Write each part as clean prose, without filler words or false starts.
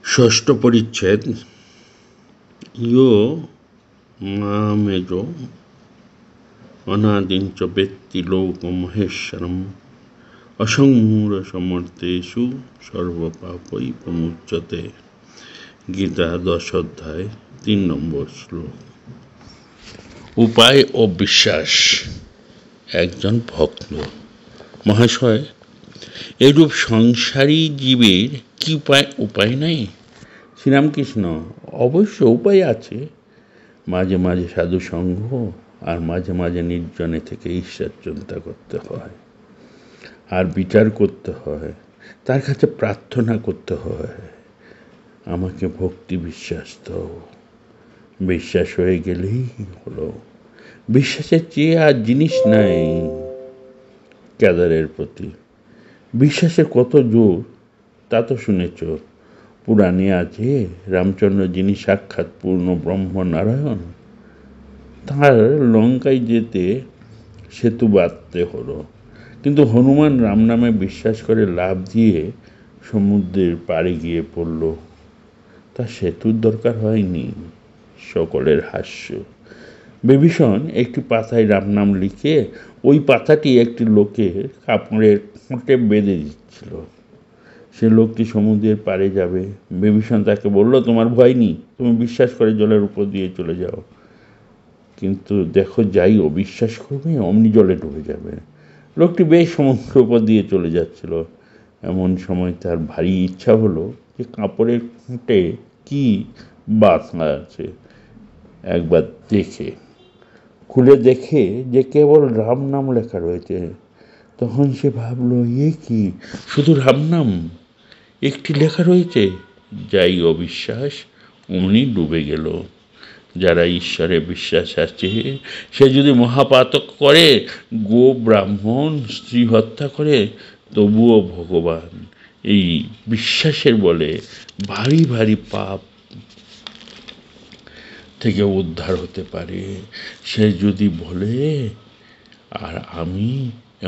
ষষ্ঠ পরিচ্ছেদ। ইয়ো মামেজো অনাদিঞ্চ বেত্তি লোকমহেশ্বরম অসংমূঢ় সমর্থেষু সর্বপাপৈ প্রমুচ্যতে। গীতা 10 অধ্যায় 3 নম্বর শ্লোক। উপায় ও বিশ্বাস। একজন ভক্ত: মহাশয়, এরূপ সংসারী জীবের কি উপায় নাই? শ্রীরামকৃষ্ণ: অবশ্য উপায় আছে। মাঝে মাঝে সাধু সঙ্গ আর মাঝে মাঝে নির্জনে থেকে ঈশ্বর চিন্তা করতে হয়, আর বিচার করতে হয়, তার কাছে প্রার্থনা করতে হয়, আমাকে ভক্তি বিশ্বাস দাও। বিশ্বাস হয়ে গেলেই হলো। বিশ্বাসের চেয়ে আর জিনিস নাই কেদারের প্রতি। বিশ্বাসের কত জোর তা তো শুনেছ। পুরাণে আছে রামচন্দ্র যিনি সাক্ষাৎ পূর্ণ ব্রহ্ম নারায়ণ, তার লঙ্কায় যেতে সেতু বাঁধতে হলো, কিন্তু হনুমান রাম নামে বিশ্বাস করে লাফ দিয়ে সমুদ্রের পাড়ে গিয়ে পড়ল, তা সেতুর দরকার হয়নি। সকলের হাস্য। বিভীষণ একটি পাতায় রাম নাম লিখে ওই পাতাটি একটি লোকের কাপড়ের খুঁটে বেঁধে দিচ্ছিল। সে লোকটি সমুদ্রের পাড়ে যাবে। বিভীষণ তাকে বলল, তোমার ভয় নেই, তুমি বিশ্বাস করে জলের উপর দিয়ে চলে যাও। কিন্তু দেখো, যাই অবিশ্বাস করবে অমনি জলে ডুবে যাবে। লোকটি বেশ সমুদ্রের উপর দিয়ে চলে যাচ্ছিল। এমন সময় তার ভারী ইচ্ছা হলো যে কাপড়ের খুঁটে কি বাঁধা আছে একবার খুলে দেখে যে কেবল রাম নাম লেখা রয়েছে। তখন সে ভাবলো, এ কি, শুধু রাম নাম একটি লেখা রয়েছে? যাই অবিশ্বাস অমনি ডুবে গেল। যারা ঈশ্বরে বিশ্বাস আছে, সে যদি মহাপাতক করে, গো ব্রাহ্মণ স্ত্রী হত্যা করে, তবুও ভগবান এই বিশ্বাসের বলে ভারী ভারী পাপ থেকে উদ্ধার হতে পারে। সে যদি বলে আর আমি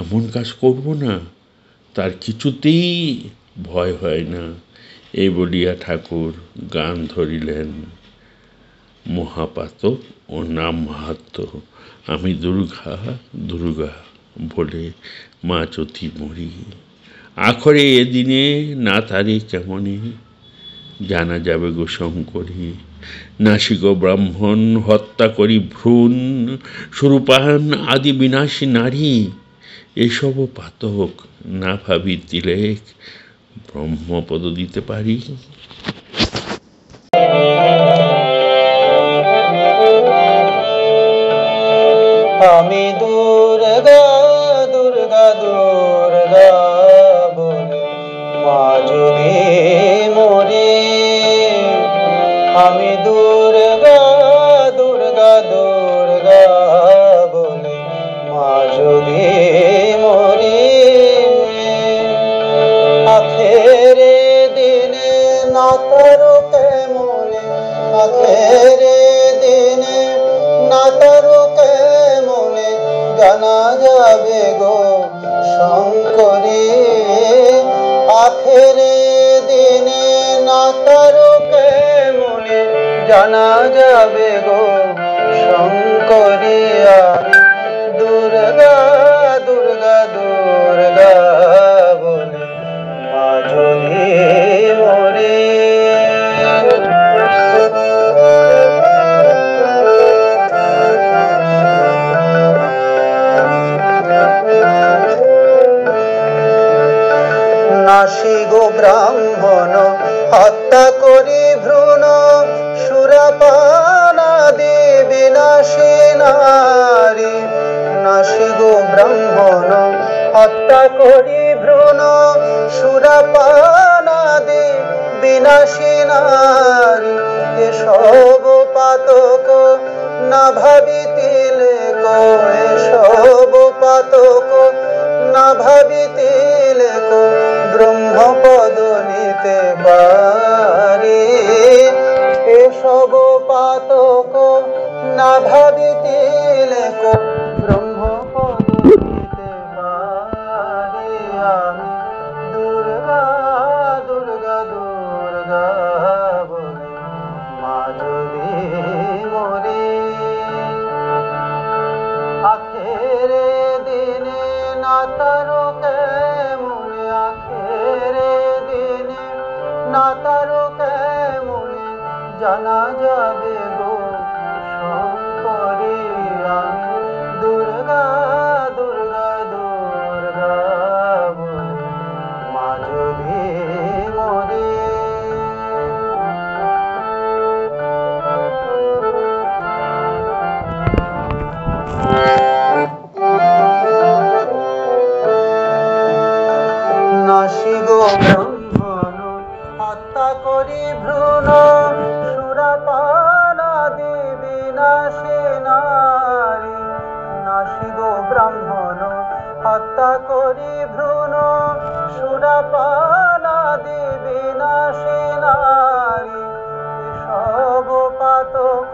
এমন কাজ করব না, তার কিছুতেই ভয় হয় না। এই বলিয়া ঠাকুর গান ধরিলেন, মহাপাতক ও নাম মাহাত্ম্য। আমি দুর্গা দুর্গা বলে মা চতি মরি। আখরে এদিনে না তারে কেমনে জানা যাবে গো শঙ্করী। নাসিক ব্রাহ্মণ হত্যা করি ভ্রূণ, সুরূপান আদি বিনাশী নারী। এসব পাতক না ভাবি তিলেক, ব্রহ্মপদ দিতে পারি। আমি দুর্গা দুর্গা দুর্গা বলে মা যদি মরি। আমি দুর্গা দুর্গা দুর্গা বলে মা যদি মরি। আখেরে দিনে না তারো কেমনে, আখেরে দিনে না তারো কেমনে জানা যাবে গো শঙ্করী। আখেরে দিনে না তারো কেমনে জানা যাবে গো শঙ্করী। আমি দুর্গা দুর্গা দুর্গা বলে মা যদি মরি। নাসিক ব্রাহ্মণ হত্যা করি ভ্রূণ, সুরাপানাদি বিনাশী নারী। নাসিক ব্রাহ্মণ হত্যা করি ভ্রূণ, সুরাপানাদি বিনাশী নারী। এসব পাতক না ভাবিতিলে কো, এসব পাতক না ভাবিতিলে কো ব্রহ্মপদ নিতে পারি। এসব পাতক না ভাবিতিলে কো ব্রহ্মপদ নিতে পারি। আমি দুর্গা দুর্গা দুর্গা না তারও কেমনে জানা যাবে গো শঙ্করী আমি দুর্গা দুর্গা দুর্গা বলে মা যদি মরে। নাসি গো ব্রাহ্মণ হত্যা করি ভ্রূণ সুরাপানা দেবী নাশে নারী। নাসি গো ব্রাহ্মণ হত্যা করি ভ্রূণ সুরাপানা দেবী নাশে নারী। এসব পাতক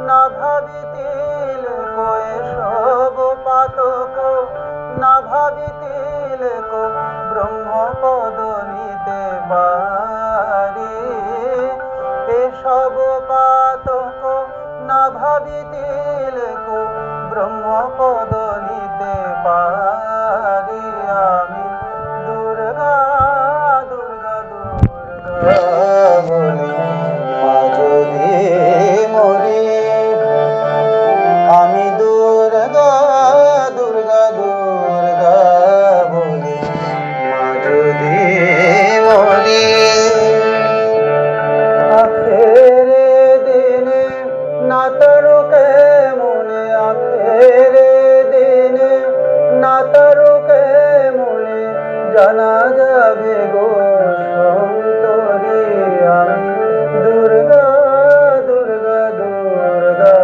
না ভাবিতিলে কো এসব পাতক না ভাবিতিলে কো ব্রহ্মপদ নিতে পারি। এসব পাতক না ভাবিতিলে কো ব্রহ্মপদ নিতে পারি। আমি দুর্গা দুর্গা দুর্গা বলি মা যদি মরি। আমি দুর্গা দুর্গা দুর্গা বলি মা যদি মরি। আখেরে দিনে না তারও কেমনে আখেরে দিনে না তারও কেমনে জানা যাবে গো শঙ্করী আমি দুর্গা দুর্গা দুর্গা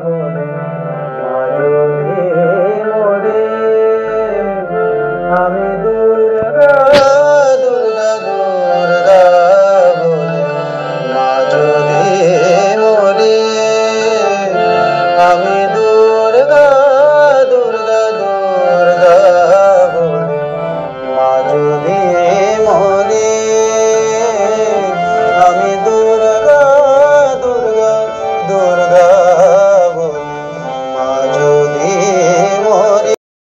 বলে মা যদি মরি। আমি